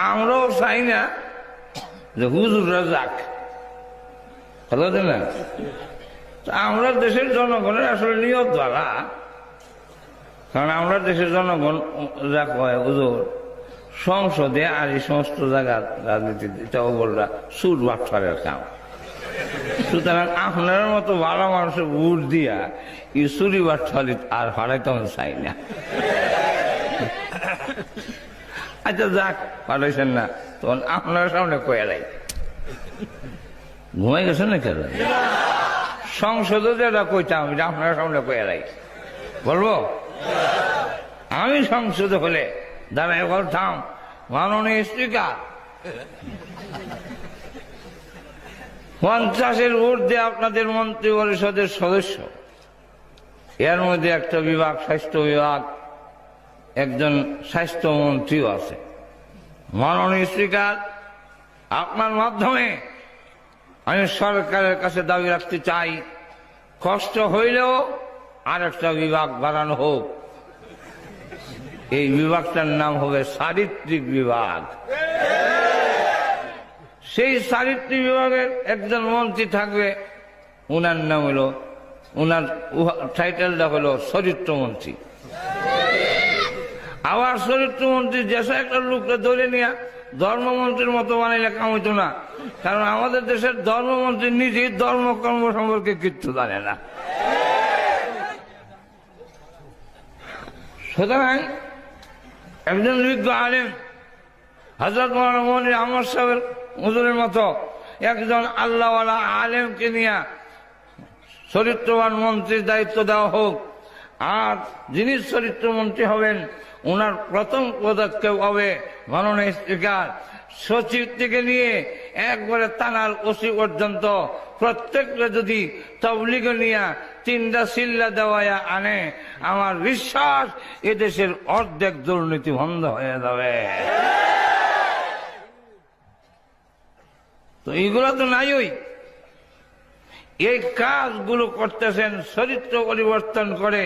আমরাও চাই না যে হুজুররা যাক, কথা বলছেন না? আমরা দেশের জনগণের আসলে নিয়ত দ্বারা, কারণ আমরা দেশের জনগণ যা কয় হুজুর সংসদে আর এই সমস্ত জায়গা রাজনীতিতে এটা ওপররা সুর বাটফারের কাম। সুতরাং আপনার মতো ভালো মানুষের ভোট দিয়া এই চুরি বাটফারি আর হারাইতে আমি চাই না। আচ্ছা যাক, পাঠাইছেন না তখন আপনার সামনে কয়ালাই ঘুমাই গেছেন না কেন? সংসদে যেটা কইতাম এটা আপনার সামনে কয়ালাই বলবো। আমি সংসদে হলে দাঁড়ায় বলতাম, মাননীয় স্পিকার 50-এর ঊর্ধ্বে আপনাদের মন্ত্রী পরিষদের সদস্য, এর মধ্যে একটা বিভাগ স্বাস্থ্য বিভাগ, একজন স্বাস্থ্যমন্ত্রীও আছে। মাননীয় স্পিকার, আপনার মাধ্যমে আমি সরকারের কাছে দাবি রাখতে চাই, কষ্ট হইলেও আর একটা বিভাগ বাড়ানো হোক। এই বিভাগটার নাম হবে চারিত্রিক বিভাগ। সেই চারিত্রিক বিভাগের একজন মন্ত্রী থাকবে, উনার নাম হলো, উনার টাইটেলটা হলো চরিত্রমন্ত্রী। আবার চরিত্রমন্ত্রী যেসব একটা লোককে ধরে নিয়ে ধর্মমন্ত্রীর মতো বানাইলে কাম হইতো না, কারণ আমাদের দেশের ধর্মমন্ত্রী নিজেই ধর্মকর্ম সম্পর্কে কিচ্ছু জানে না। সুতরাং একজন বিজ্ঞ আলেম হযরত মাওলানা মুনির আহমদ সাহেবের হুজুরের মতো একজন আল্লাহওয়ালা আলেমকে নিয়ে চরিত্রবান মন্ত্রীর দায়িত্ব দেওয়া হোক। আর যিনি চরিত্রমন্ত্রী হবেন ওনার প্রথম পদক্ষেপ হবে, মাননীয় স্পিকার, সচিব থেকে নিয়ে একবারে থানার ওসি পর্যন্ত প্রত্যেকটা যদি তবলিগে নিয়ে 3টা সিল্লা দেওয়ায় আনে, আমার বিশ্বাস এদেশের অর্ধেক দুর্নীতি বন্ধ হয়ে যাবে। তো এইগুলো তো নাই। ওই এই কাজগুলো করতেছেন চরিত্র পরিবর্তন করে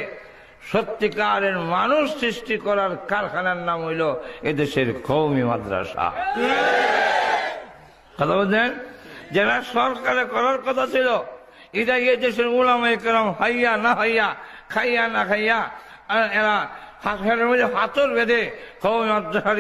সত্যিকারের মানুষ সৃষ্টি করার কারখানার নাম হইল এদেশের কওমি মাদ্রাসা। কথা বলছেন? যারা সরকারে করার কথা ছিল, এটা এদেশের উলামায়ে কেরাম হাইয়া না হাইয়া, খাইয়া না খাইয়া, এরা হাতের মধ্যে হাতর বেঁধে কওমি মাদ্রাসার